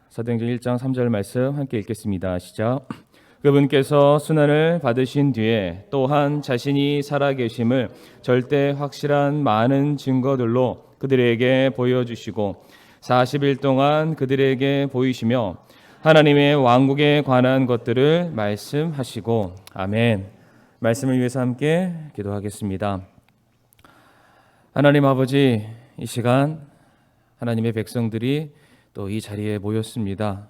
사도행전 1장 3절 말씀 함께 읽겠습니다. 시작. 그분께서 순환을 받으신 뒤에 또한 자신이 살아계심을 절대 확실한 많은 증거들로 그들에게 보여주시고 40일 동안 그들에게 보이시며 하나님의 왕국에 관한 것들을 말씀하시고. 아멘. 말씀을 위해서 함께 기도하겠습니다. 하나님 아버지, 이 시간 하나님의 백성들이 또 이 자리에 모였습니다.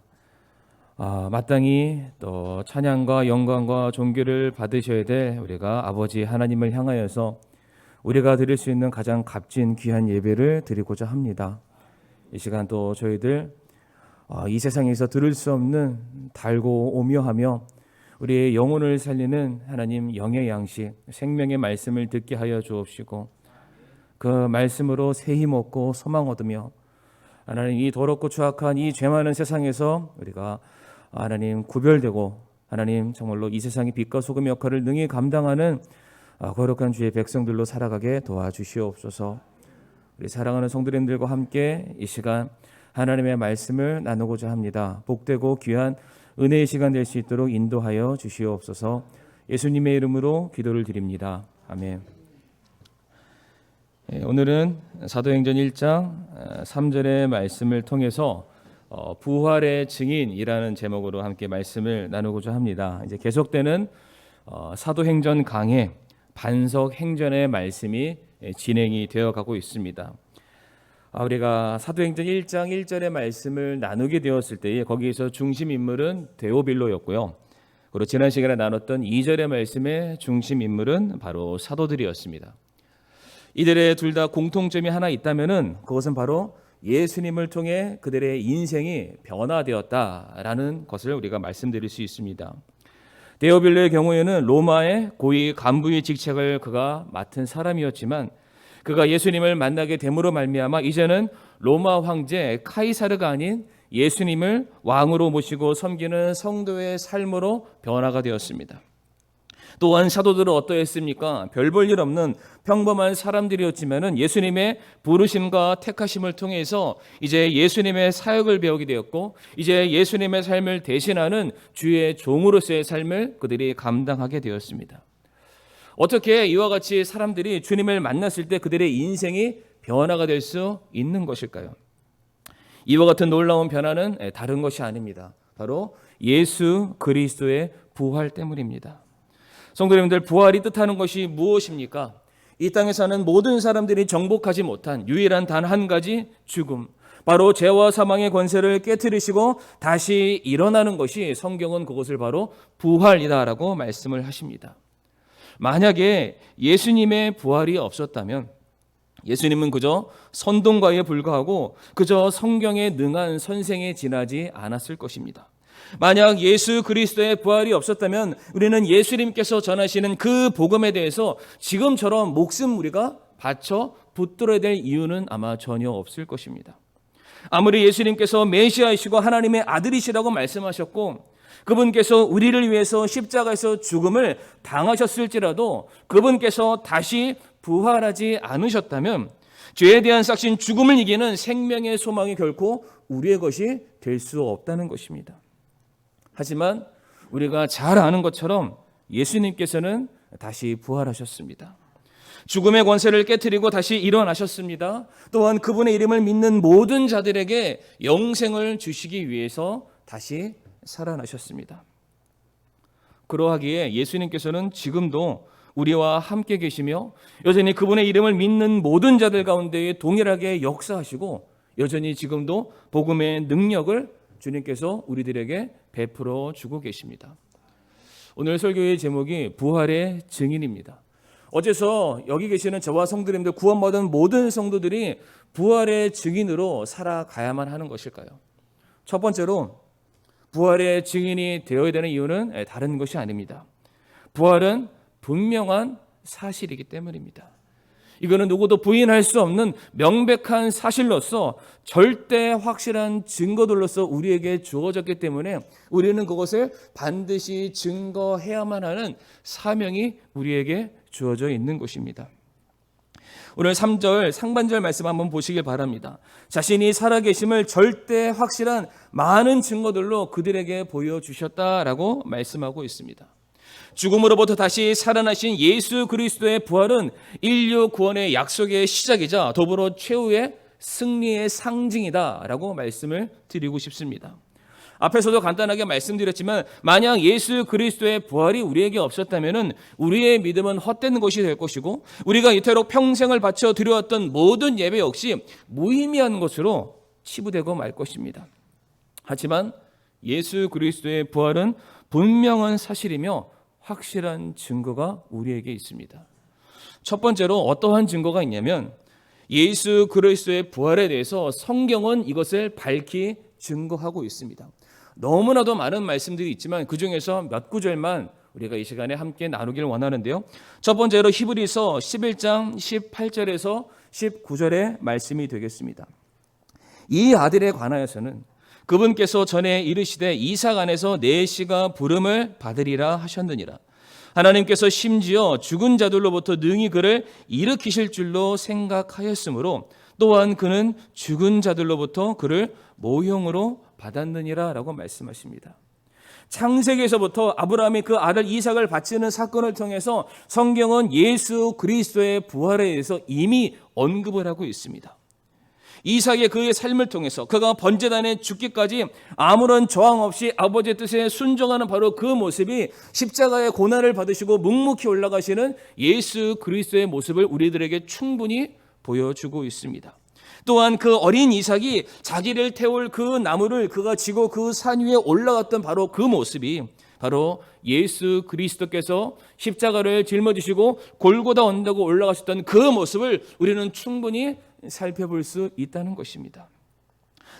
마땅히 또 찬양과 영광과 존귀를 받으셔야 될 우리가 아버지 하나님을 향하여서 우리가 드릴 수 있는 가장 값진 귀한 예배를 드리고자 합니다. 이 시간 또 저희들 이 세상에서 들을 수 없는 달고 오묘하며 우리의 영혼을 살리는 하나님 영의 양식, 생명의 말씀을 듣게 하여 주옵시고 그 말씀으로 새 힘 얻고 소망 얻으며 하나님 이 더럽고 추악한 이 죄 많은 세상에서 우리가 하나님 구별되고 하나님 정말로 이 세상의 빛과 소금 역할을 능히 감당하는 거룩한 주의 백성들로 살아가게 도와주시옵소서. 우리 사랑하는 성도님들과 함께 이 시간 하나님의 말씀을 나누고자 합니다. 복되고 귀한 은혜의 시간 될 수 있도록 인도하여 주시옵소서. 예수님의 이름으로 기도를 드립니다. 아멘. 오늘은 사도행전 1장 3절의 말씀을 통해서 부활의 증인이라는 제목으로 함께 말씀을 나누고자 합니다. 이제 계속되는 사도행전 강해 반석행전의 말씀이 진행이 되어 가고 있습니다. 우리가 사도행전 1장 1절의 말씀을 나누게 되었을 때에 거기에서 중심 인물은 데오빌로였고요. 그리고 지난 시간에 나눴던 2절의 말씀의 중심 인물은 바로 사도들이었습니다. 이들의 둘 다 공통점이 하나 있다면은 그것은 바로 예수님을 통해 그들의 인생이 변화되었다라는 것을 우리가 말씀드릴 수 있습니다. 데오빌로의 경우에는 로마의 고위 간부의 직책을 그가 맡은 사람이었지만 그가 예수님을 만나게 됨으로 말미암아 이제는 로마 황제 카이사르가 아닌 예수님을 왕으로 모시고 섬기는 성도의 삶으로 변화가 되었습니다. 또한 사도들은 어떠했습니까? 별 볼 일 없는 평범한 사람들이었지만은 예수님의 부르심과 택하심을 통해서 이제 예수님의 사역을 배우게 되었고 이제 예수님의 삶을 대신하는 주의 종으로서의 삶을 그들이 감당하게 되었습니다. 어떻게 이와 같이 사람들이 주님을 만났을 때 그들의 인생이 변화가 될 수 있는 것일까요? 이와 같은 놀라운 변화는 다른 것이 아닙니다. 바로 예수 그리스도의 부활 때문입니다. 성도님들, 부활이 뜻하는 것이 무엇입니까? 이 땅에 사는 모든 사람들이 정복하지 못한 유일한 단 한 가지 죽음, 바로 죄와 사망의 권세를 깨트리시고 다시 일어나는 것이 성경은 그것을 바로 부활이다라고 말씀을 하십니다. 만약에 예수님의 부활이 없었다면 예수님은 그저 선동가에 불과하고 그저 성경에 능한 선생에 지나지 않았을 것입니다. 만약 예수 그리스도의 부활이 없었다면 우리는 예수님께서 전하시는 그 복음에 대해서 지금처럼 목숨 우리가 바쳐 붙들어야 될 이유는 아마 전혀 없을 것입니다. 아무리 예수님께서 메시아이시고 하나님의 아들이시라고 말씀하셨고 그분께서 우리를 위해서 십자가에서 죽음을 당하셨을지라도 그분께서 다시 부활하지 않으셨다면 죄에 대한 싹신 죽음을 이기는 생명의 소망이 결코 우리의 것이 될 수 없다는 것입니다. 하지만 우리가 잘 아는 것처럼 예수님께서는 다시 부활하셨습니다. 죽음의 권세를 깨트리고 다시 일어나셨습니다. 또한 그분의 이름을 믿는 모든 자들에게 영생을 주시기 위해서 다시 살아나셨습니다. 그러하기에 예수님께서는 지금도 우리와 함께 계시며 여전히 그분의 이름을 믿는 모든 자들 가운데 동일하게 역사하시고 여전히 지금도 복음의 능력을 주님께서 우리들에게 베풀어 주고 계십니다. 오늘 설교의 제목이 부활의 증인입니다. 어째서 여기 계시는 저와 성도님들, 구원받은 모든 성도들이 부활의 증인으로 살아가야만 하는 것일까요? 첫 번째로 부활의 증인이 되어야 되는 이유는 다른 것이 아닙니다. 부활은 분명한 사실이기 때문입니다. 이거는 누구도 부인할 수 없는 명백한 사실로서 절대 확실한 증거들로서 우리에게 주어졌기 때문에 우리는 그것을 반드시 증거해야만 하는 사명이 우리에게 주어져 있는 것입니다. 오늘 3절 상반절 말씀 한번 보시길 바랍니다. 자신이 살아계심을 절대 확실한 많은 증거들로 그들에게 보여주셨다라고 말씀하고 있습니다. 죽음으로부터 다시 살아나신 예수 그리스도의 부활은 인류 구원의 약속의 시작이자 더불어 최후의 승리의 상징이다라고 말씀을 드리고 싶습니다. 앞에서도 간단하게 말씀드렸지만 만약 예수 그리스도의 부활이 우리에게 없었다면 우리의 믿음은 헛된 것이 될 것이고 우리가 이토록 평생을 바쳐 드려왔던 모든 예배 역시 무의미한 것으로 치부되고 말 것입니다. 하지만 예수 그리스도의 부활은 분명한 사실이며 확실한 증거가 우리에게 있습니다. 첫 번째로 어떠한 증거가 있냐면 예수 그리스도의 부활에 대해서 성경은 이것을 밝히 증거하고 있습니다. 너무나도 많은 말씀들이 있지만 그중에서 몇 구절만 우리가 이 시간에 함께 나누길 원하는데요. 첫 번째로 히브리서 11장 18절에서 19절의 말씀이 되겠습니다. 이 아들에 관하여서는 그분께서 전에 이르시되 이삭 안에서 내 씨가 부름을 받으리라 하셨느니라. 하나님께서 심지어 죽은 자들로부터 능히 그를 일으키실 줄로 생각하였으므로 또한 그는 죽은 자들로부터 그를 모형으로 받았느니라 라고 말씀하십니다. 창세기에서부터 아브라함이 그 아들 이삭을 바치는 사건을 통해서 성경은 예수 그리스도의 부활에 대해서 이미 언급을 하고 있습니다. 이삭의 그의 삶을 통해서 그가 번제단에 죽기까지 아무런 저항 없이 아버지의 뜻에 순종하는 바로 그 모습이 십자가의 고난을 받으시고 묵묵히 올라가시는 예수 그리스도의 모습을 우리들에게 충분히 보여주고 있습니다. 또한 그 어린 이삭이 자기를 태울 그 나무를 그가 지고 그 산 위에 올라갔던 바로 그 모습이 바로 예수 그리스도께서 십자가를 짊어지시고 골고다 언덕으로 올라가셨던 그 모습을 우리는 충분히 살펴볼 수 있다는 것입니다.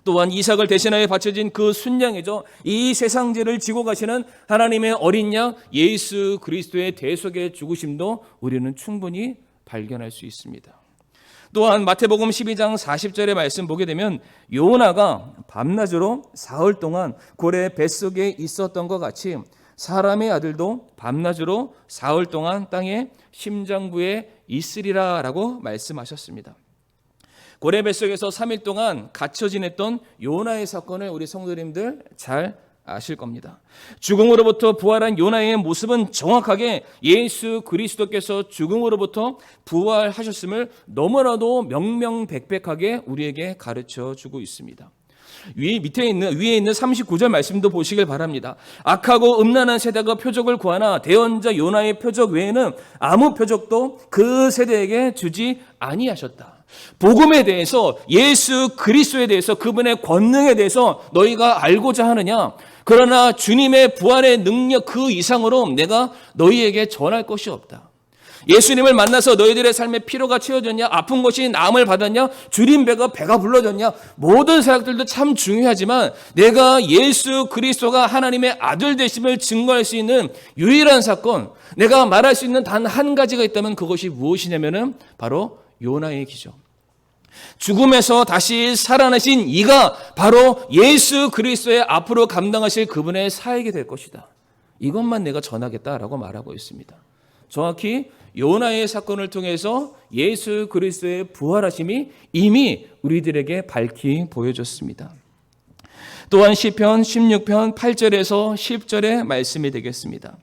또한 이삭을 대신하여 바쳐진 그 순양이죠. 이 세상죄를 지고 가시는 하나님의 어린 양 예수 그리스도의 대속의 죽으심도 우리는 충분히 발견할 수 있습니다. 또한 마태복음 12장 40절의 말씀 보게 되면 요나가 밤낮으로 사흘 동안 고래 뱃속에 있었던 것 같이 사람의 아들도 밤낮으로 사흘 동안 땅의 심장부에 있으리라 라고 말씀하셨습니다. 고래 뱃속에서 3일 동안 갇혀 지냈던 요나의 사건을 우리 성도님들 잘 아실 겁니다. 죽음으로부터 부활한 요나의 모습은 정확하게 예수 그리스도께서 죽음으로부터 부활하셨음을 너무나도 명명백백하게 우리에게 가르쳐 주고 있습니다. 위에 있는 39절 말씀도 보시길 바랍니다. 악하고 음란한 세대가 표적을 구하나 대언자 요나의 표적 외에는 아무 표적도 그 세대에게 주지 아니하셨다. 복음에 대해서 예수 그리스도에 대해서 그분의 권능에 대해서 너희가 알고자 하느냐? 그러나 주님의 부활의 능력 그 이상으로 내가 너희에게 전할 것이 없다. 예수님을 만나서 너희들의 삶에 피로가 채워졌냐? 아픈 것이 나음을 받았냐? 줄인 배가 불러졌냐? 모든 사역들도 참 중요하지만 내가 예수 그리스도가 하나님의 아들 되심을 증거할 수 있는 유일한 사건, 내가 말할 수 있는 단 한 가지가 있다면 그것이 무엇이냐면은 바로 요나의 기적. 죽음에서 다시 살아나신 이가 바로 예수 그리스도의 앞으로 감당하실 그분의 사역이 될 것이다. 이것만 내가 전하겠다라고 말하고 있습니다. 정확히 요나의 사건을 통해서 예수 그리스도의 부활하심이 이미 우리들에게 밝히 보여졌습니다. 또한 시편 16편 8절에서 10절의 말씀이 되겠습니다.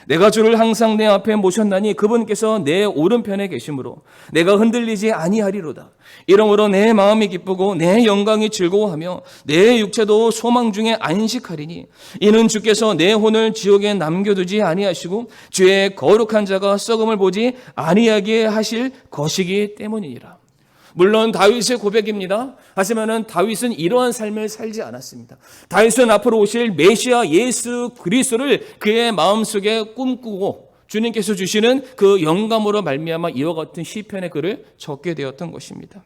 내가 주를 항상 내 앞에 모셨나니 그분께서 내 오른편에 계심으로 내가 흔들리지 아니하리로다. 이러므로 내 마음이 기쁘고 내 영광이 즐거워하며 내 육체도 소망 중에 안식하리니 이는 주께서 내 혼을 지옥에 남겨두지 아니하시고 주의 거룩한 자가 썩음을 보지 아니하게 하실 것이기 때문이니라. 물론 다윗의 고백입니다. 하지만은 다윗은 이러한 삶을 살지 않았습니다. 다윗은 앞으로 오실 메시아 예수 그리스도를 그의 마음속에 꿈꾸고 주님께서 주시는 그 영감으로 말미암아 이와 같은 시편의 글을 적게 되었던 것입니다.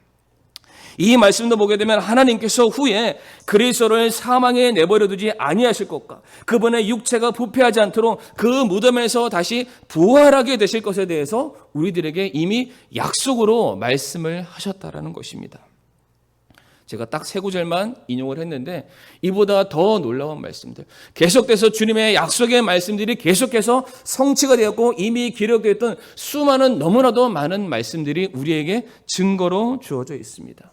이 말씀도 보게 되면 하나님께서 후에 그리스도를 사망에 내버려 두지 아니하실 것과 그분의 육체가 부패하지 않도록 그 무덤에서 다시 부활하게 되실 것에 대해서 우리들에게 이미 약속으로 말씀을 하셨다라는 것입니다. 제가 딱 세 구절만 인용을 했는데 이보다 더 놀라운 말씀들, 계속돼서 주님의 약속의 말씀들이 계속해서 성취가 되었고 이미 기록되었던 수많은 너무나도 많은 말씀들이 우리에게 증거로 주어져 있습니다.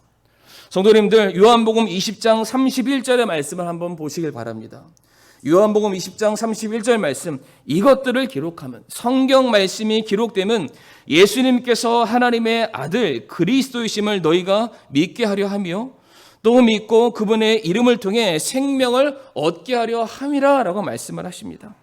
성도님들, 요한복음 20장 31절의 말씀을 한번 보시길 바랍니다. 요한복음 20장 31절 말씀, 이것들을 기록하면, 성경 말씀이 기록되면 예수님께서 하나님의 아들 그리스도이심을 너희가 믿게 하려 하며 또 믿고 그분의 이름을 통해 생명을 얻게 하려 함이라 라고 말씀을 하십니다.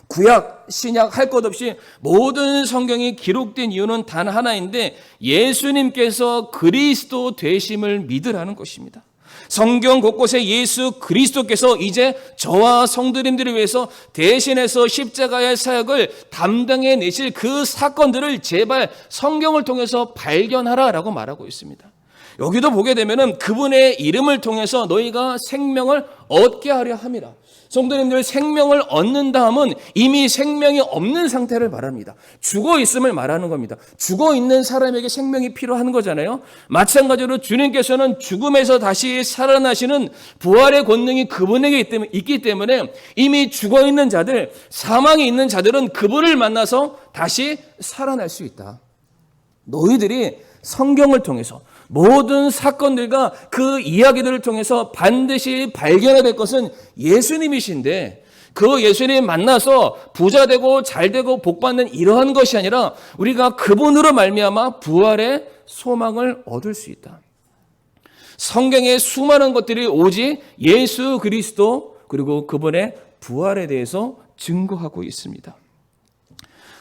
구약, 신약 할 것 없이 모든 성경이 기록된 이유는 단 하나인데 예수님께서 그리스도 되심을 믿으라는 것입니다. 성경 곳곳에 예수 그리스도께서 이제 저와 성도님들을 위해서 대신해서 십자가의 사역을 담당해 내실 그 사건들을 제발 성경을 통해서 발견하라라고 말하고 있습니다. 여기도 보게 되면은 그분의 이름을 통해서 너희가 생명을 얻게 하려 함이라. 성도님들, 생명을 얻는다 함은 이미 생명이 없는 상태를 말합니다. 죽어 있음을 말하는 겁니다. 죽어 있는 사람에게 생명이 필요한 거잖아요. 마찬가지로 주님께서는 죽음에서 다시 살아나시는 부활의 권능이 그분에게 있기 때문에 이미 죽어 있는 자들, 사망에 있는 자들은 그분을 만나서 다시 살아날 수 있다. 너희들이 성경을 통해서 모든 사건들과 그 이야기들을 통해서 반드시 발견해야 될 것은 예수님이신데 그 예수님 만나서 부자 되고 잘 되고 복 받는 이러한 것이 아니라 우리가 그분으로 말미암아 부활의 소망을 얻을 수 있다. 성경의 수많은 것들이 오직 예수 그리스도 그리고 그분의 부활에 대해서 증거하고 있습니다.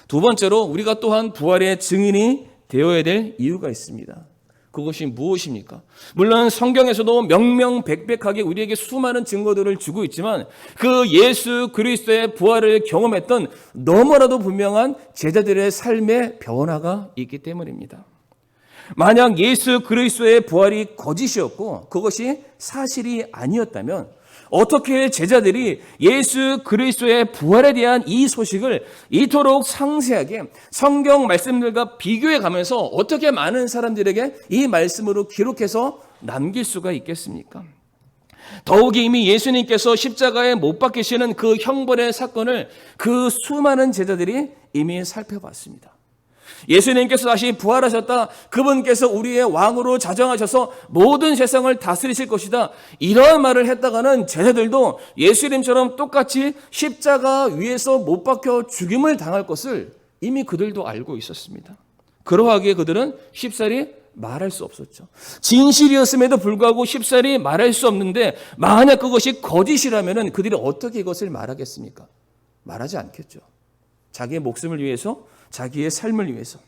두 번째로 우리가 또한 부활의 증인이 되어야 될 이유가 있습니다. 그것이 무엇입니까? 물론 성경에서도 명명백백하게 우리에게 수많은 증거들을 주고 있지만 그 예수 그리스도의 부활을 경험했던 너무나도 분명한 제자들의 삶의 변화가 있기 때문입니다. 만약 예수 그리스도의 부활이 거짓이었고 그것이 사실이 아니었다면 어떻게 제자들이 예수 그리스도의 부활에 대한 이 소식을 이토록 상세하게 성경 말씀들과 비교해 가면서 어떻게 많은 사람들에게 이 말씀으로 기록해서 남길 수가 있겠습니까? 더욱이 이미 예수님께서 십자가에 못 박히시는 그 형벌의 사건을 그 수많은 제자들이 이미 살펴봤습니다. 예수님께서 다시 부활하셨다. 그분께서 우리의 왕으로 자정하셔서 모든 세상을 다스리실 것이다. 이런 말을 했다가는 제자들도 예수님처럼 똑같이 십자가 위에서 못 박혀 죽임을 당할 것을 이미 그들도 알고 있었습니다. 그러하기에 그들은 쉽사리 말할 수 없었죠. 진실이었음에도 불구하고 쉽사리 말할 수 없는데 만약 그것이 거짓이라면 그들이 어떻게 이것을 말하겠습니까? 말하지 않겠죠. 자기의 목숨을 위해서, 자기의 삶을 위해서.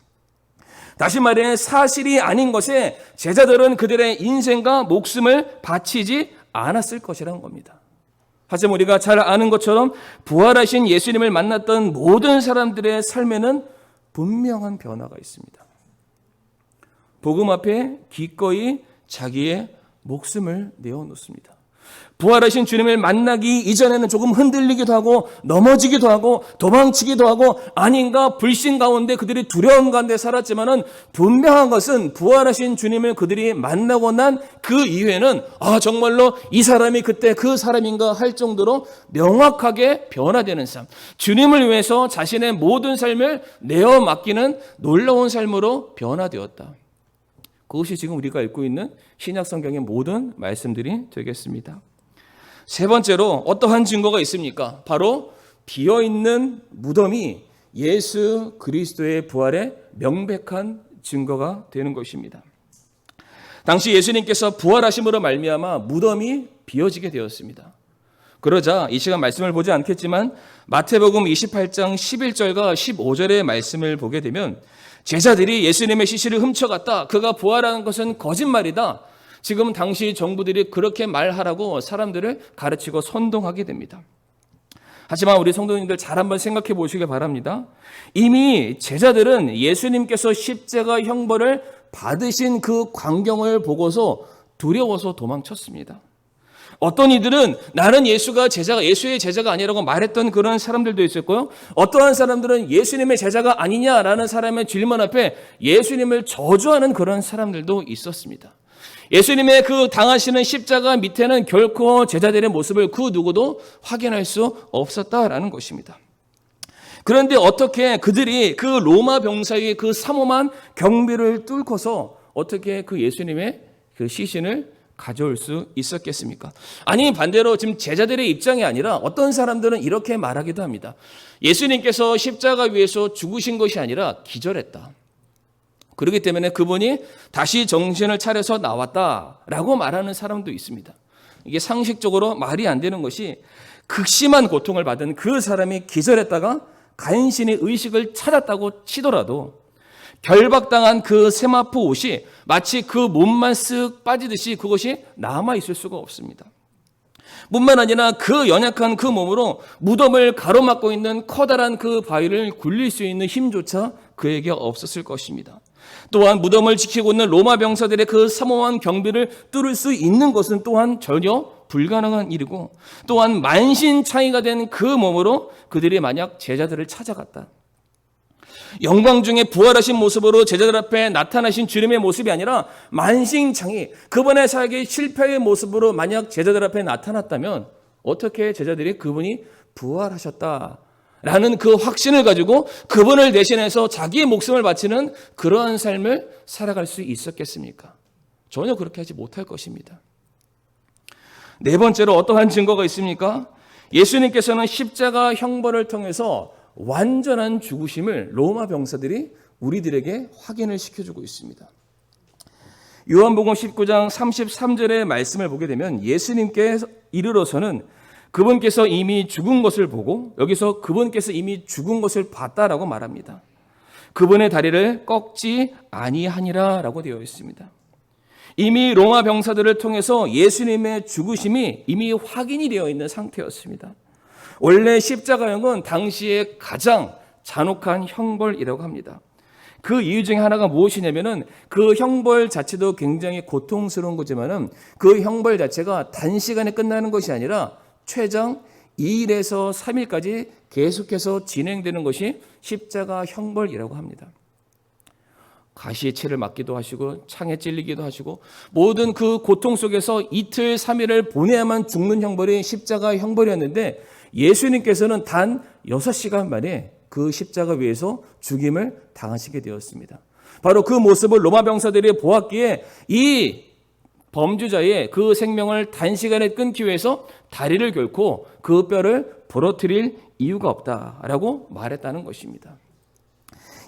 다시 말해 사실이 아닌 것에 제자들은 그들의 인생과 목숨을 바치지 않았을 것이라는 겁니다. 하지만 우리가 잘 아는 것처럼 부활하신 예수님을 만났던 모든 사람들의 삶에는 분명한 변화가 있습니다. 복음 앞에 기꺼이 자기의 목숨을 내어놓습니다. 부활하신 주님을 만나기 이전에는 조금 흔들리기도 하고 넘어지기도 하고 도망치기도 하고 아닌가 불신 가운데 그들이 두려움 가운데 살았지만은 분명한 것은 부활하신 주님을 그들이 만나고 난 그 이후에는 정말로 이 사람이 그때 그 사람인가 할 정도로 명확하게 변화되는 삶, 주님을 위해서 자신의 모든 삶을 내어 맡기는 놀라운 삶으로 변화되었다. 그것이 지금 우리가 읽고 있는 신약 성경의 모든 말씀들이 되겠습니다. 세 번째로 어떠한 증거가 있습니까? 바로 비어있는 무덤이 예수 그리스도의 부활의 명백한 증거가 되는 것입니다. 당시 예수님께서 부활하심으로 말미암아 무덤이 비어지게 되었습니다. 그러자 이 시간 말씀을 보지 않겠지만 마태복음 28장 11절과 15절의 말씀을 보게 되면 제자들이 예수님의 시신을 훔쳐갔다. 그가 부활한 것은 거짓말이다. 지금 당시 정부들이 그렇게 말하라고 사람들을 가르치고 선동하게 됩니다. 하지만 우리 성도님들 잘 한번 생각해 보시기 바랍니다. 이미 제자들은 예수님께서 십자가 형벌을 받으신 그 광경을 보고서 두려워서 도망쳤습니다. 어떤 이들은 나는 예수의 제자가 아니라고 말했던 그런 사람들도 있었고요. 어떠한 사람들은 예수님의 제자가 아니냐라는 사람의 질문 앞에 예수님을 저주하는 그런 사람들도 있었습니다. 예수님의 그 당하시는 십자가 밑에는 결코 제자들의 모습을 그 누구도 확인할 수 없었다라는 것입니다. 그런데 어떻게 그들이 그 로마 병사의 그 삼엄한 경비를 뚫고서 어떻게 그 예수님의 그 시신을 가져올 수 있었겠습니까? 아니 반대로 지금 제자들의 입장이 아니라 어떤 사람들은 이렇게 말하기도 합니다. 예수님께서 십자가 위에서 죽으신 것이 아니라 기절했다. 그렇기 때문에 그분이 다시 정신을 차려서 나왔다라고 말하는 사람도 있습니다. 이게 상식적으로 말이 안 되는 것이 극심한 고통을 받은 그 사람이 기절했다가 간신히 의식을 찾았다고 치더라도 결박당한 그 세마포 옷이 마치 그 몸만 쓱 빠지듯이 그것이 남아있을 수가 없습니다. 뿐만 아니라 그 연약한 그 몸으로 무덤을 가로막고 있는 커다란 그 바위를 굴릴 수 있는 힘조차 그에게 없었을 것입니다. 또한 무덤을 지키고 있는 로마 병사들의 그 삼엄한 경비를 뚫을 수 있는 것은 또한 전혀 불가능한 일이고, 또한 만신창이가 된 그 몸으로 그들이 만약 제자들을 찾아갔다. 영광 중에 부활하신 모습으로 제자들 앞에 나타나신 주님의 모습이 아니라 만신창이 그분의 사역의 실패의 모습으로 만약 제자들 앞에 나타났다면 어떻게 제자들이 그분이 부활하셨다라는 그 확신을 가지고 그분을 대신해서 자기의 목숨을 바치는 그러한 삶을 살아갈 수 있었겠습니까? 전혀 그렇게 하지 못할 것입니다. 네 번째로 어떠한 증거가 있습니까? 예수님께서는 십자가 형벌을 통해서 완전한 죽으심을 로마 병사들이 우리들에게 확인을 시켜주고 있습니다. 요한복음 19장 33절의 말씀을 보게 되면 예수님께 이르러서는 그분께서 이미 죽은 것을 보고, 여기서 그분께서 이미 죽은 것을 봤다라고 말합니다. 그분의 다리를 꺾지 아니하니라 라고 되어 있습니다. 이미 로마 병사들을 통해서 예수님의 죽으심이 이미 확인이 되어 있는 상태였습니다. 원래 십자가형은 당시에 가장 잔혹한 형벌이라고 합니다. 그 이유 중에 하나가 무엇이냐면은 그 형벌 자체도 굉장히 고통스러운 거지만은 그 형벌 자체가 단시간에 끝나는 것이 아니라 최장 2일에서 3일까지 계속해서 진행되는 것이 십자가 형벌이라고 합니다. 가시체를 맞기도 하시고 창에 찔리기도 하시고 모든 그 고통 속에서 이틀 3일을 보내야만 죽는 형벌이 십자가 형벌이었는데, 예수님께서는 단 6시간 만에 그 십자가 위에서 죽임을 당하시게 되었습니다. 바로 그 모습을 로마 병사들이 보았기에 이 범죄자의 그 생명을 단시간에 끊기 위해서 다리를 결고 그 뼈를 부러뜨릴 이유가 없다라고 말했다는 것입니다.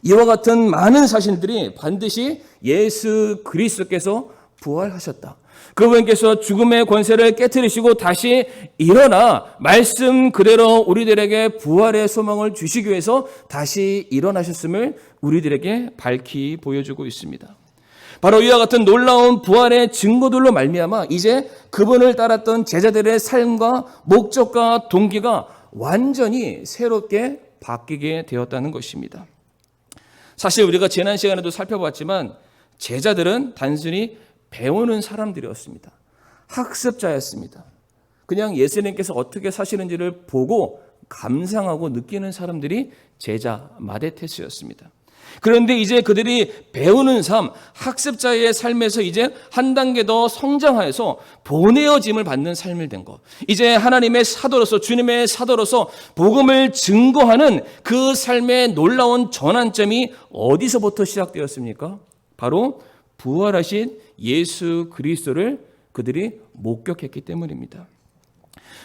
이와 같은 많은 사실들이 반드시 예수 그리스도께서 부활하셨다, 그분께서 죽음의 권세를 깨트리시고 다시 일어나 말씀 그대로 우리들에게 부활의 소망을 주시기 위해서 다시 일어나셨음을 우리들에게 밝히 보여주고 있습니다. 바로 이와 같은 놀라운 부활의 증거들로 말미암아 이제 그분을 따랐던 제자들의 삶과 목적과 동기가 완전히 새롭게 바뀌게 되었다는 것입니다. 사실 우리가 지난 시간에도 살펴봤지만 제자들은 단순히 배우는 사람들이었습니다. 학습자였습니다. 그냥 예수님께서 어떻게 사시는지를 보고 감상하고 느끼는 사람들이 제자 마데테스였습니다. 그런데 이제 그들이 배우는 삶, 학습자의 삶에서 이제 한 단계 더 성장하여서 보내어짐을 받는 삶을 된 것. 이제 하나님의 사도로서, 주님의 사도로서 복음을 증거하는 그 삶의 놀라운 전환점이 어디서부터 시작되었습니까? 바로 부활하신 예수 그리스도를 그들이 목격했기 때문입니다.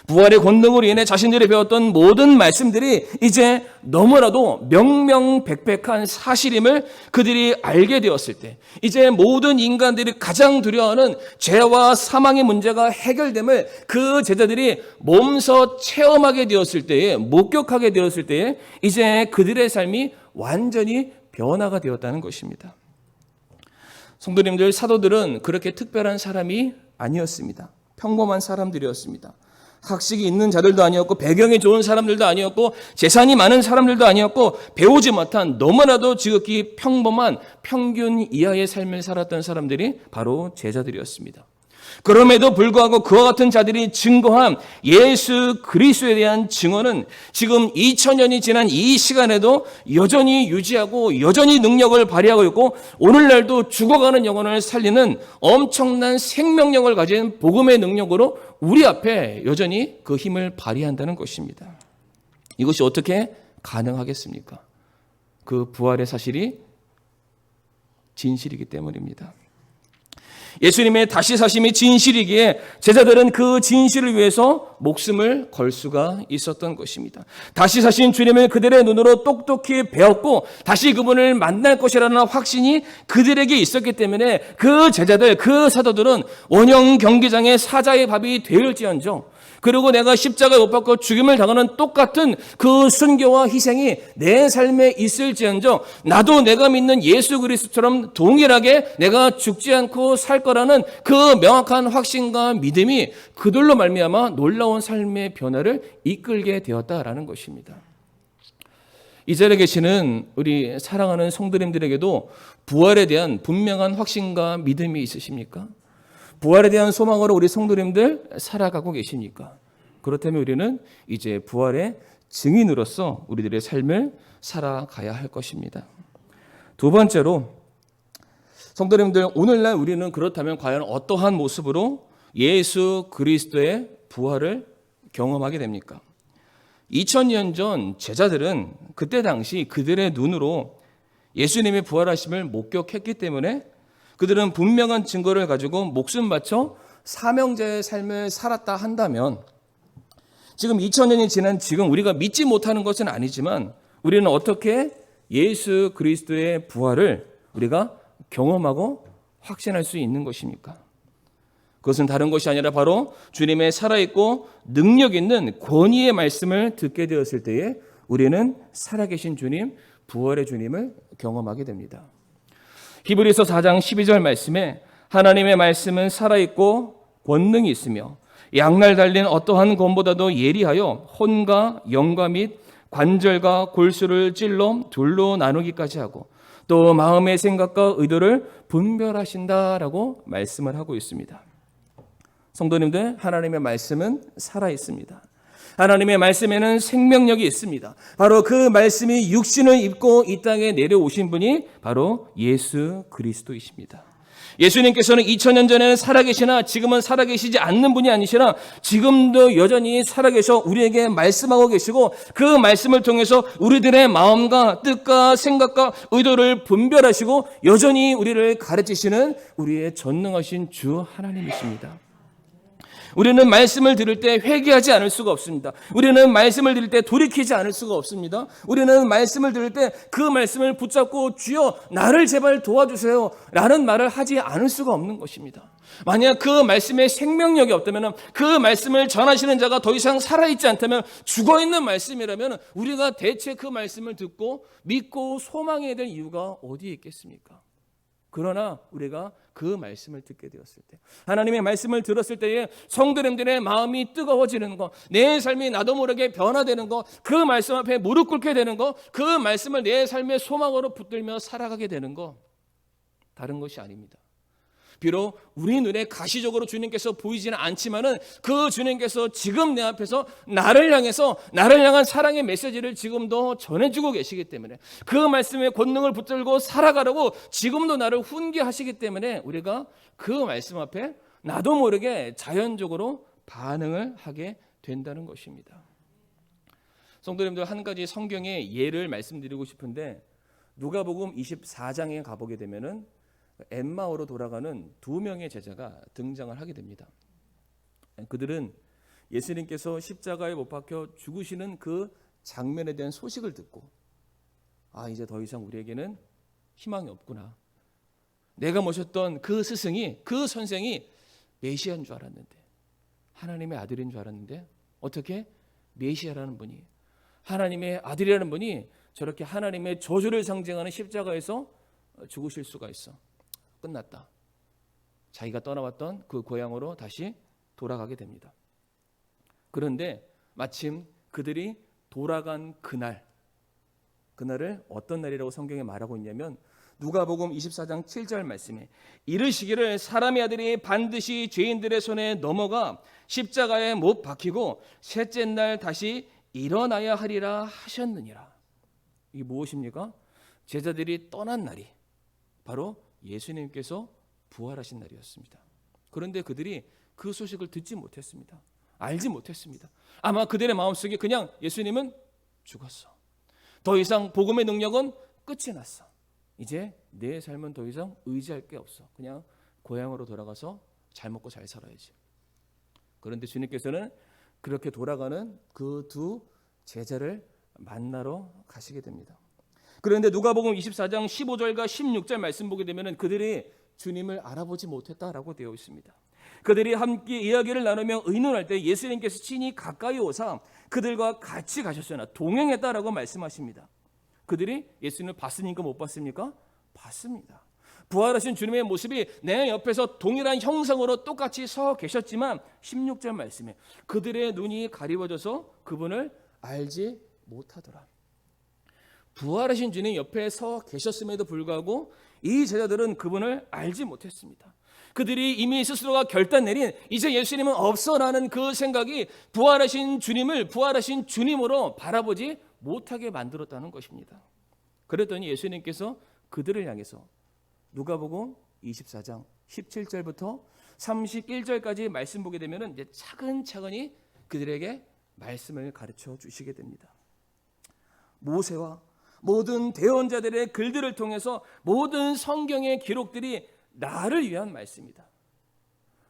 부활의 권능으로 인해 자신들이 배웠던 모든 말씀들이 이제 너무나도 명명백백한 사실임을 그들이 알게 되었을 때, 이제 모든 인간들이 가장 두려워하는 죄와 사망의 문제가 해결됨을 그 제자들이 몸소 체험하게 되었을 때에, 목격하게 되었을 때에 이제 그들의 삶이 완전히 변화가 되었다는 것입니다. 성도님들, 사도들은 그렇게 특별한 사람이 아니었습니다. 평범한 사람들이었습니다. 학식이 있는 자들도 아니었고 배경이 좋은 사람들도 아니었고 재산이 많은 사람들도 아니었고 배우지 못한 너무나도 지극히 평범한 평균 이하의 삶을 살았던 사람들이 바로 제자들이었습니다. 그럼에도 불구하고 그와 같은 자들이 증거한 예수 그리스도에 대한 증언은 지금 2000년이 지난 이 시간에도 여전히 유지하고 여전히 능력을 발휘하고 있고 오늘날도 죽어가는 영혼을 살리는 엄청난 생명력을 가진 복음의 능력으로 우리 앞에 여전히 그 힘을 발휘한다는 것입니다. 이것이 어떻게 가능하겠습니까? 그 부활의 사실이 진실이기 때문입니다. 예수님의 다시 사심이 진실이기에 제자들은 그 진실을 위해서 목숨을 걸 수가 있었던 것입니다. 다시 사신 주님을 그들의 눈으로 똑똑히 배웠고 다시 그분을 만날 것이라는 확신이 그들에게 있었기 때문에 그 제자들, 그 사도들은 원형 경기장의 사자의 밥이 되을지언정 그리고 내가 십자가에 못 박혀 죽임을 당하는 똑같은 그 순교와 희생이 내 삶에 있을지언정 나도 내가 믿는 예수 그리스도처럼 동일하게 내가 죽지 않고 살 거라는 그 명확한 확신과 믿음이 그들로 말미암아 놀라운 삶의 변화를 이끌게 되었다라는 것입니다. 이 자리에 계시는 우리 사랑하는 성도님들에게도 부활에 대한 분명한 확신과 믿음이 있으십니까? 부활에 대한 소망으로 우리 성도님들 살아가고 계십니까? 그렇다면 우리는 이제 부활의 증인으로서 우리들의 삶을 살아가야 할 것입니다. 두 번째로 성도님들 오늘날 우리는 그렇다면 과연 어떠한 모습으로 예수 그리스도의 부활을 경험하게 됩니까? 2000년 전 제자들은 그때 당시 그들의 눈으로 예수님의 부활하심을 목격했기 때문에 그들은 분명한 증거를 가지고 목숨 바쳐 사명자의 삶을 살았다 한다면 지금 2000년이 지난 지금 우리가 믿지 못하는 것은 아니지만 우리는 어떻게 예수 그리스도의 부활을 우리가 경험하고 확신할 수 있는 것입니까? 그것은 다른 것이 아니라 바로 주님의 살아있고 능력 있는 권위의 말씀을 듣게 되었을 때에 우리는 살아계신 주님, 부활의 주님을 경험하게 됩니다. 히브리서 4장 12절 말씀에 하나님의 말씀은 살아있고 권능이 있으며 양날 달린 어떠한 검보다도 예리하여 혼과 영과 및 관절과 골수를 찔러 둘로 나누기까지 하고 또 마음의 생각과 의도를 분별하신다라고 말씀을 하고 있습니다. 성도님들, 하나님의 말씀은 살아있습니다. 하나님의 말씀에는 생명력이 있습니다. 바로 그 말씀이 육신을 입고 이 땅에 내려오신 분이 바로 예수 그리스도이십니다. 예수님께서는 2000년 전에는 살아계시나 지금은 살아계시지 않는 분이 아니시라 지금도 여전히 살아계셔 우리에게 말씀하고 계시고 그 말씀을 통해서 우리들의 마음과 뜻과 생각과 의도를 분별하시고 여전히 우리를 가르치시는 우리의 전능하신 주 하나님이십니다. 우리는 말씀을 들을 때 회개하지 않을 수가 없습니다. 우리는 말씀을 들을 때 돌이키지 않을 수가 없습니다. 우리는 말씀을 들을 때 그 말씀을 붙잡고 주여 나를 제발 도와주세요 라는 말을 하지 않을 수가 없는 것입니다. 만약 그 말씀에 생명력이 없다면 그 말씀을 전하시는 자가 더 이상 살아있지 않다면 죽어있는 말씀이라면 우리가 대체 그 말씀을 듣고 믿고 소망해야 될 이유가 어디에 있겠습니까? 그러나 우리가 그 말씀을 듣게 되었을 때 하나님의 말씀을 들었을 때에 성도님들의 마음이 뜨거워지는 것, 내 삶이 나도 모르게 변화되는 것, 그 말씀 앞에 무릎 꿇게 되는 것, 그 말씀을 내 삶의 소망으로 붙들며 살아가게 되는 것, 다른 것이 아닙니다. 비록 우리 눈에 가시적으로 주님께서 보이지는 않지만은 그 주님께서 지금 내 앞에서 나를 향한 사랑의 메시지를 지금도 전해주고 계시기 때문에 그 말씀의 권능을 붙들고 살아가려고 지금도 나를 훈계하시기 때문에 우리가 그 말씀 앞에 나도 모르게 자연적으로 반응을 하게 된다는 것입니다. 성도님들, 한 가지 성경의 예를 말씀드리고 싶은데 누가복음 24장에 가보게 되면은 엠마오로 돌아가는 두 명의 제자가 등장을 하게 됩니다. 그들은 예수님께서 십자가에 못 박혀 죽으시는 그 장면에 대한 소식을 듣고 이제 더 이상 우리에게는 희망이 없구나. 내가 모셨던 그 스승이, 그 선생이 메시아인 줄 알았는데, 하나님의 아들인 줄 알았는데 어떻게 메시아라는 분이, 하나님의 아들이라는 분이 저렇게 하나님의 저주를 상징하는 십자가에서 죽으실 수가 있어. 끝났다. 자기가 떠나왔던 그 고향으로 다시 돌아가게 됩니다. 그런데 마침 그들이 돌아간 그날을 어떤 날이라고 성경에 말하고 있냐면 누가복음 24장 7절 말씀에 이르시기를 사람의 아들이 반드시 죄인들의 손에 넘어가 십자가에 못 박히고 셋째 날 다시 일어나야 하리라 하셨느니라. 이게 무엇입니까? 제자들이 떠난 날이 바로 예수님께서 부활하신 날이었습니다. 그런데 그들이 그 소식을 듣지 못했습니다. 알지 못했습니다. 아마 그들의 마음속에 그냥 예수님은 죽었어. 더 이상 복음의 능력은 끝이 났어. 이제 내 삶은 더 이상 의지할 게 없어. 그냥 고향으로 돌아가서 잘 먹고 잘 살아야지. 그런데 주님께서는 그렇게 돌아가는 그 두 제자를 만나러 가시게 됩니다. 그런데 누가복음 24장 15절과 16절 말씀 보게 되면 그들이 주님을 알아보지 못했다라고 되어 있습니다. 그들이 함께 이야기를 나누며 의논할 때 예수님께서 친히 가까이 오사 그들과 같이 가셨으나 동행했다라고 말씀하십니다. 그들이 예수님을 봤습니까? 못 봤습니까? 봤습니다. 부활하신 주님의 모습이 내 옆에서 동일한 형상으로 똑같이 서 계셨지만 16절 말씀에 그들의 눈이 가리워져서 그분을 알지 못하더라. 부활하신 주님 옆에 서 계셨음에도 불구하고 이 제자들은 그분을 알지 못했습니다. 그들이 이미 스스로가 결단 내린 이제 예수님은 없어라는 그 생각이 부활하신 주님을 부활하신 주님으로 바라보지 못하게 만들었다는 것입니다. 그랬더니 예수님께서 그들을 향해서 누가복음 24장 17절부터 31절까지 말씀 보게 되면 이제 차근차근히 그들에게 말씀을 가르쳐 주시게 됩니다. 모세와 모든 대언자들의 글들을 통해서 모든 성경의 기록들이 나를 위한 말씀이다.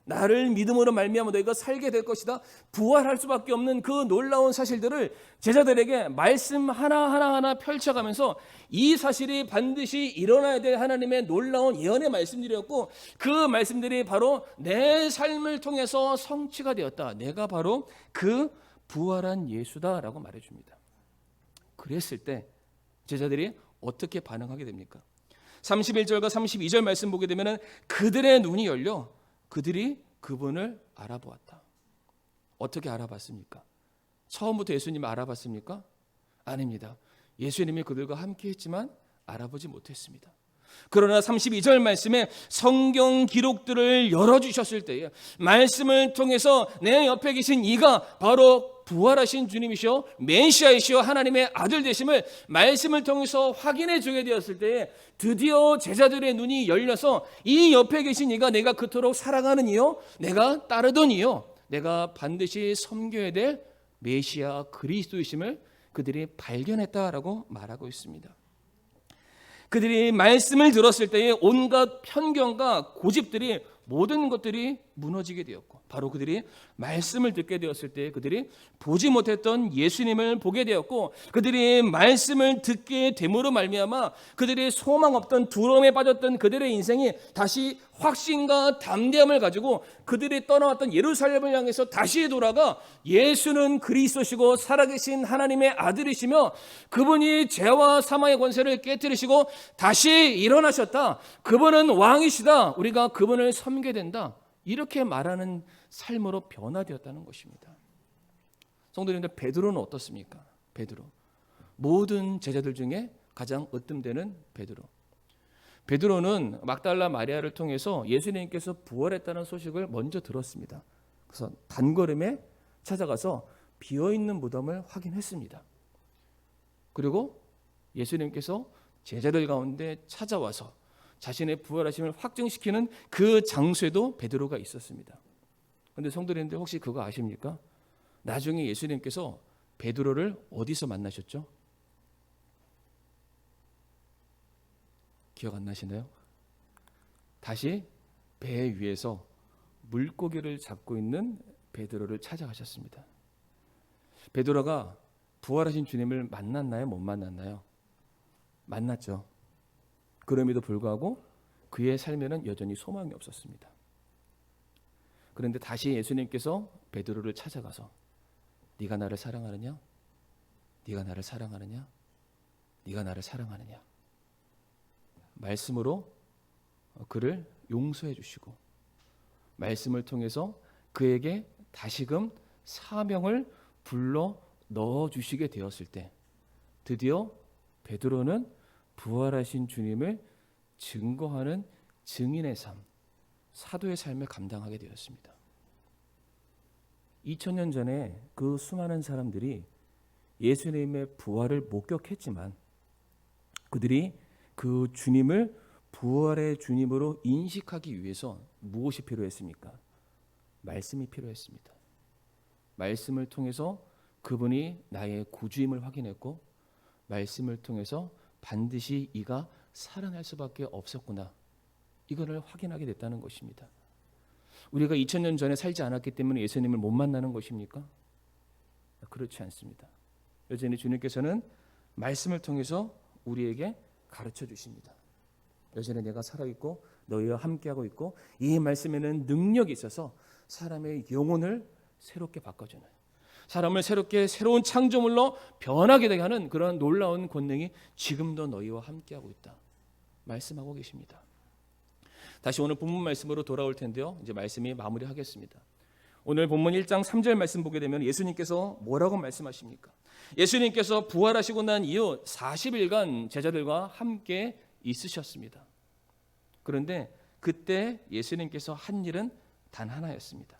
나를 믿음으로 말미암아 너희가 살게 될 것이다. 부활할 수밖에 없는 그 놀라운 사실들을 제자들에게 말씀 하나하나 펼쳐가면서 이 사실이 반드시 일어나야 될 하나님의 놀라운 예언의 말씀들이었고 그 말씀들이 바로 내 삶을 통해서 성취가 되었다. 내가 바로 그 부활한 예수다라고 말해줍니다. 그랬을 때 제자들이 어떻게 반응하게 됩니까? 31절과 32절 말씀 보게 되면 그들의 눈이 열려 그들이 그분을 알아보았다. 어떻게 알아봤습니까? 처음부터 예수님을 알아봤습니까? 아닙니다. 예수님이 그들과 함께 했지만 알아보지 못했습니다. 그러나 32절 말씀에 성경 기록들을 열어주셨을 때에 말씀을 통해서 내 옆에 계신 이가 바로 부활하신 주님이시오 메시아이시오 하나님의 아들 되심을 말씀을 통해서 확인해 주게 되었을 때에 드디어 제자들의 눈이 열려서 이 옆에 계신 이가 내가 그토록 사랑하는 이요 내가 따르던 이요 내가 반드시 섬겨야 될 메시아 그리스도이심을 그들이 발견했다라고 말하고 있습니다. 그들이 말씀을 들었을 때에 온갖 편견과 고집들이 모든 것들이 무너지게 되었고 바로 그들이 말씀을 듣게 되었을 때 그들이 보지 못했던 예수님을 보게 되었고 그들이 말씀을 듣게 됨으로 말미암아 그들이 소망 없던 두려움에 빠졌던 그들의 인생이 다시 확신과 담대함을 가지고 그들이 떠나왔던 예루살렘을 향해서 다시 돌아가 예수는 그리스도시고 살아계신 하나님의 아들이시며 그분이 죄와 사망의 권세를 깨뜨리시고 다시 일어나셨다. 그분은 왕이시다. 우리가 그분을 섬겨야 된다. 이렇게 말하는 삶으로 변화되었다는 것입니다. 성도님들 베드로는 어떻습니까? 베드로 모든 제자들 중에 가장 으뜸되는 베드로는 막달라 마리아를 통해서 예수님께서 부활했다는 소식을 먼저 들었습니다. 그래서 단걸음에 찾아가서 비어있는 무덤을 확인했습니다. 그리고 예수님께서 제자들 가운데 찾아와서 자신의 부활하심을 확증시키는 그 장소에도 베드로가 있었습니다. 그런데 성도님들 혹시 그거 아십니까? 나중에 예수님께서 베드로를 어디서 만나셨죠? 기억 안 나시나요? 다시 배 위에서 물고기를 잡고 있는 베드로를 찾아가셨습니다. 베드로가 부활하신 주님을 만났나요? 못 만났나요? 만났죠. 그럼에도 불구하고 그의 삶에는 여전히 소망이 없었습니다. 그런데 다시 예수님께서 베드로를 찾아가서 네가 나를 사랑하느냐? 네가 나를 사랑하느냐? 네가 나를 사랑하느냐? 말씀으로 그를 용서해 주시고 말씀을 통해서 그에게 다시금 사명을 불러 넣어주시게 되었을 때 드디어 베드로는 부활하신 주님을 증거하는 증인의 삶, 사도의 삶을 감당하게 되었습니다. 2000년 전에 그 수많은 사람들이 예수님의 부활을 목격했지만 그들이 그 주님을 부활의 주님으로 인식하기 위해서 무엇이 필요했습니까? 말씀이 필요했습니다. 말씀을 통해서 그분이 나의 구주임을 확인했고 말씀을 통해서 반드시 이가 살아날 수밖에 없었구나. 이거를 확인하게 됐다는 것입니다. 우리가 2000년 전에 살지 않았기 때문에 예수님을 못 만나는 것입니까? 그렇지 않습니다. 여전히 주님께서는 말씀을 통해서 우리에게 가르쳐 주십니다. 여전히 내가 살아있고 너희와 함께하고 있고 이 말씀에는 능력이 있어서 사람의 영혼을 새롭게 바꿔주는, 사람을 새로운 창조물로 변하게 되게 하는 그런 놀라운 권능이 지금도 너희와 함께하고 있다 말씀하고 계십니다. 다시 오늘 본문 말씀으로 돌아올 텐데요, 이제 말씀이 마무리하겠습니다. 오늘 본문 1장 3절 말씀 보게 되면 예수님께서 뭐라고 말씀하십니까? 예수님께서 부활하시고 난 이후 40일간 제자들과 함께 있으셨습니다. 그런데 그때 예수님께서 한 일은 단 하나였습니다.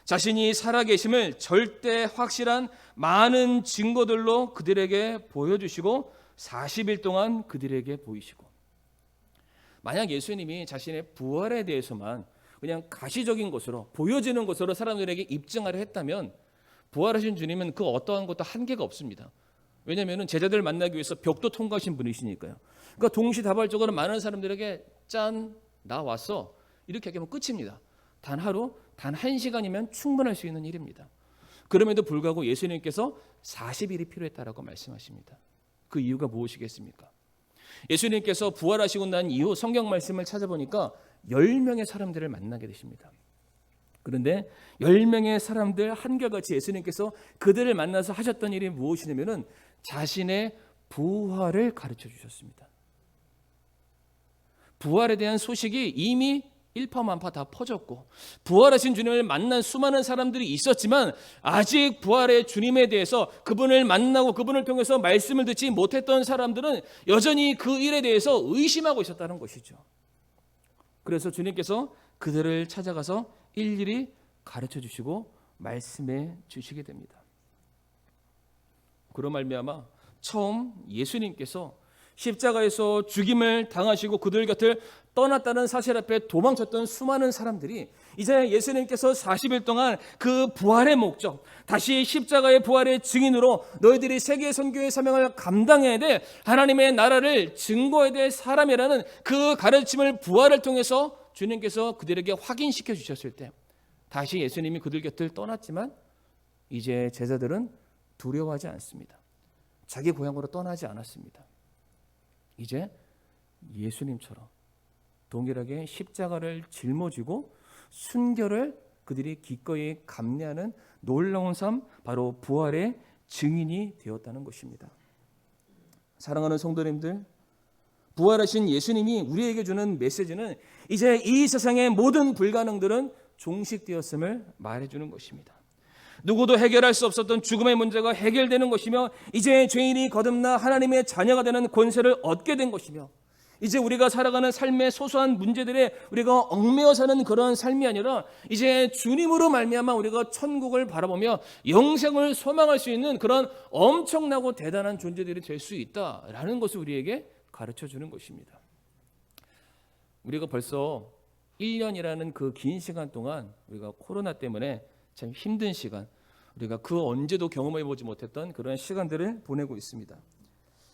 자신이 살아계심을 절대 확실한 많은 증거들로 그들에게 보여주시고 40일 동안 그들에게 보이시고, 만약 예수님이 자신의 부활에 대해서만 그냥 가시적인 것으로 보여지는 것으로 사람들에게 입증하려 했다면 부활하신 주님은 그 어떠한 것도 한계가 없습니다. 왜냐하면 제자들을 만나기 위해서 벽도 통과하신 분이시니까요. 그러니까 동시다발적으로 많은 사람들에게 짠, 나 왔어 이렇게 얘기하면 끝입니다. 단 하루, 단 1시간이면 충분할 수 있는 일입니다. 그럼에도 불구하고 예수님께서 40일이 필요했다라고 말씀하십니다. 그 이유가 무엇이겠습니까? 예수님께서 부활하시고 난 이후 성경 말씀을 찾아보니까 10명의 사람들을 만나게 되십니다. 그런데 10명의 사람들 한결같이 예수님께서 그들을 만나서 하셨던 일이 무엇이냐면은 자신의 부활을 가르쳐 주셨습니다. 부활에 대한 소식이 이미 일파만파 다 퍼졌고 부활하신 주님을 만난 수많은 사람들이 있었지만 아직 부활의 주님에 대해서 그분을 만나고 그분을 통해서 말씀을 듣지 못했던 사람들은 여전히 그 일에 대해서 의심하고 있었다는 것이죠. 그래서 주님께서 그들을 찾아가서 일일이 가르쳐 주시고 말씀해 주시게 됩니다. 그로 말미암아 처음 예수님께서 십자가에서 죽임을 당하시고 그들 곁을 떠났다는 사실 앞에 도망쳤던 수많은 사람들이 이제 예수님께서 40일 동안 그 부활의 목적, 다시 십자가의 부활의 증인으로 너희들이 세계 선교의 사명을 감당해야 돼, 하나님의 나라를 증거해야 될 사람이라는 그 가르침을 부활을 통해서 주님께서 그들에게 확인시켜 주셨을 때 다시 예수님이 그들 곁을 떠났지만 이제 제자들은 두려워하지 않습니다. 자기 고향으로 떠나지 않았습니다. 이제 예수님처럼 동일하게 십자가를 짊어지고 순교를 그들이 기꺼이 감내하는 놀라운 삶, 바로 부활의 증인이 되었다는 것입니다. 사랑하는 성도님들, 부활하신 예수님이 우리에게 주는 메시지는 이제 이 세상의 모든 불가능들은 종식되었음을 말해주는 것입니다. 누구도 해결할 수 없었던 죽음의 문제가 해결되는 것이며 이제 죄인이 거듭나 하나님의 자녀가 되는 권세를 얻게 된 것이며 이제 우리가 살아가는 삶의 소소한 문제들에 우리가 얽매여 사는 그런 삶이 아니라 이제 주님으로 말미암아 우리가 천국을 바라보며 영생을 소망할 수 있는 그런 엄청나고 대단한 존재들이 될 수 있다라는 것을 우리에게 가르쳐 주는 것입니다. 우리가 벌써 1년이라는 그 긴 시간 동안 우리가 코로나 때문에 참 힘든 시간, 우리가 그 언제도 경험해 보지 못했던 그런 시간들을 보내고 있습니다.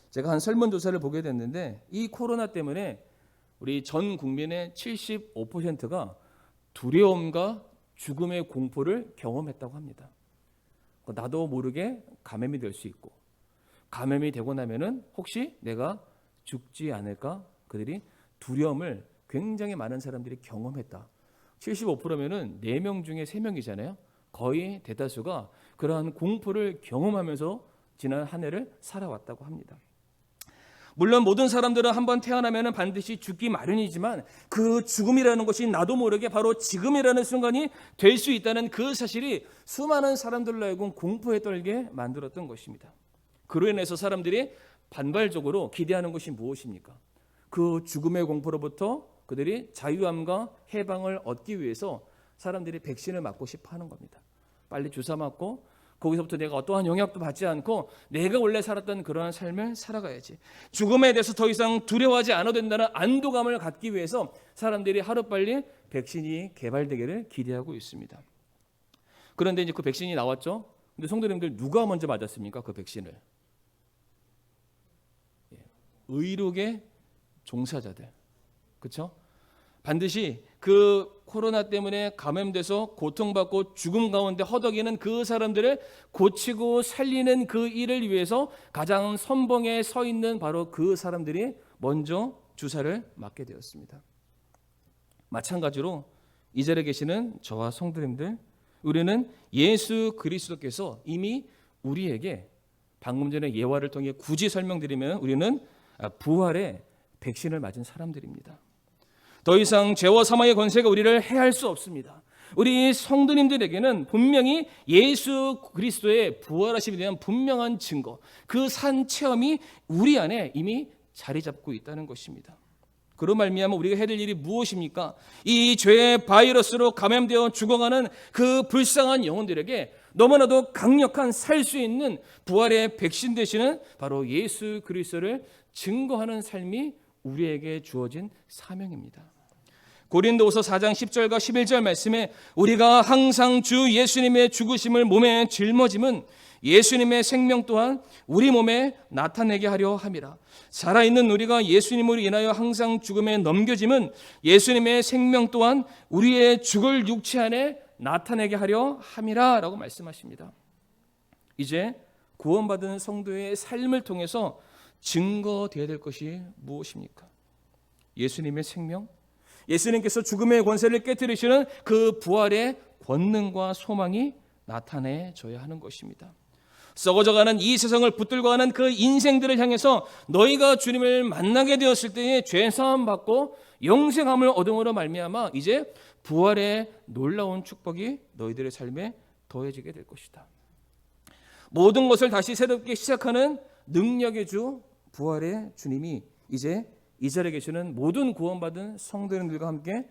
제가 한 설문조사를 보게 됐는데 이 코로나 때문에 우리 전 국민의 75%가 두려움과 죽음의 공포를 경험했다고 합니다. 나도 모르게 감염이 될 수 있고 감염이 되고 나면은 혹시 내가 죽지 않을까, 그들이 두려움을 굉장히 많은 사람들이 경험했다. 75%면은 4명 중에 3명이잖아요. 거의 대다수가 그러한 공포를 경험하면서 지난 한 해를 살아왔다고 합니다. 물론 모든 사람들은 한번 태어나면 반드시 죽기 마련이지만 그 죽음이라는 것이 나도 모르게 바로 지금이라는 순간이 될 수 있다는 그 사실이 수많은 사람들로 하여금 공포에 떨게 만들었던 것입니다. 그로 인해서 사람들이 반발적으로 기대하는 것이 무엇입니까? 그 죽음의 공포로부터 그들이 자유함과 해방을 얻기 위해서 사람들이 백신을 맞고 싶어 하는 겁니다. 빨리 주사 맞고 거기서부터 내가 어떠한 영향도 받지 않고 내가 원래 살았던 그러한 삶을 살아가야지. 죽음에 대해서 더 이상 두려워하지 않아도 된다는 안도감을 갖기 위해서 사람들이 하루빨리 백신이 개발되기를 기대하고 있습니다. 그런데 이제 그 백신이 나왔죠. 근데 성도님들 누가 먼저 맞았습니까? 그 백신을. 의료계 종사자들. 그렇죠? 반드시 그 코로나 때문에 감염돼서 고통받고 죽음 가운데 허덕이는 그 사람들을 고치고 살리는 그 일을 위해서 가장 선봉에 서 있는 바로 그 사람들이 먼저 주사를 맞게 되었습니다. 마찬가지로 이 자리에 계시는 저와 성도님들, 우리는 예수 그리스도께서 이미 우리에게 방금 전에 예화를 통해 굳이 설명드리면 우리는 부활의 백신을 맞은 사람들입니다. 더 이상 죄와 사망의 권세가 우리를 해할 수 없습니다. 우리 성도님들에게는 분명히 예수 그리스도의 부활하심에 대한 분명한 증거, 그 산 체험이 우리 안에 이미 자리 잡고 있다는 것입니다. 그로 말미암아 우리가 해야 될 일이 무엇입니까? 이 죄의 바이러스로 감염되어 죽어가는 그 불쌍한 영혼들에게 너무나도 강력한 살 수 있는 부활의 백신 되시는 바로 예수 그리스도를 증거하는 삶이 우리에게 주어진 사명입니다. 고린도후서 4장 10절과 11절 말씀에 우리가 항상 주 예수님의 죽으심을 몸에 짊어짐은 예수님의 생명 또한 우리 몸에 나타내게 하려 함이라. 살아있는 우리가 예수님으로 인하여 항상 죽음에 넘겨짐은 예수님의 생명 또한 우리의 죽을 육체 안에 나타내게 하려 함이라 라고 말씀하십니다. 이제 구원받은 성도의 삶을 통해서 증거되어야 될 것이 무엇입니까? 예수님의 생명, 예수님께서 죽음의 권세를 깨뜨리시는 그 부활의 권능과 소망이 나타내져야 하는 것입니다. 썩어져가는 이 세상을 붙들고 가는 그 인생들을 향해서 너희가 주님을 만나게 되었을 때에 죄사함 받고 영생함을 얻음으로 말미암아 이제 부활의 놀라운 축복이 너희들의 삶에 더해지게 될 것이다. 모든 것을 다시 새롭게 시작하는 능력의 주 부활의 주님이 이제 이 자리에 계시는 모든 구원받은 성도님들과 함께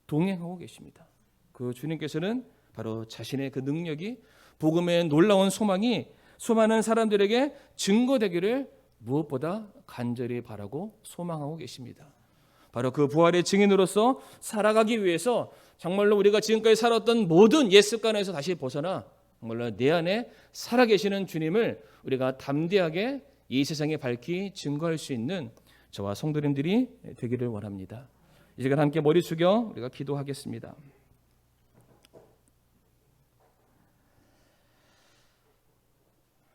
동행하고 계십니다. 그 주님께서는 바로 자신의 그 능력이 복음의 놀라운 소망이 수많은 사람들에게 증거되기를 무엇보다 간절히 바라고 소망하고 계십니다. 바로 그 부활의 증인으로서 살아가기 위해서 정말로 우리가 지금까지 살았던 모든 옛 습관에서 다시 벗어나 정말로 내 안에 살아계시는 주님을 우리가 담대하게 이 세상에 밝히 증거할 수 있는 저와 성도님들이 되기를 원합니다. 이 시간 함께 머리 숙여 우리가 기도하겠습니다.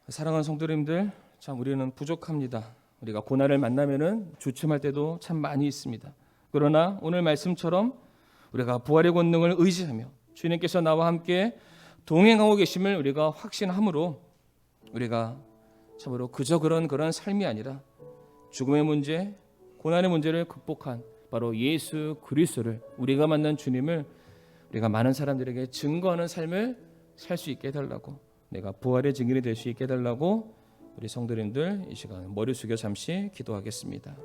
사랑하는 성도님들, 참 우리는 부족합니다. 우리가 고난을 만나면은 주춤할 때도 참 많이 있습니다. 그러나 오늘 말씀처럼 우리가 부활의 권능을 의지하며 주님께서 나와 함께 동행하고 계심을 우리가 확신함으로 우리가 참으로 그저 그런 삶이 아니라 죽음의 문제, 고난의 문제를 극복한 바로 예수 그리스도를 우리가 만난 주님을 우리가 많은 사람들에게 증거하는 삶을 살 수 있게 해달라고, 내가 부활의 증인이 될 수 있게 해달라고 우리 성도님들 이 시간 머리 숙여 잠시 기도하겠습니다.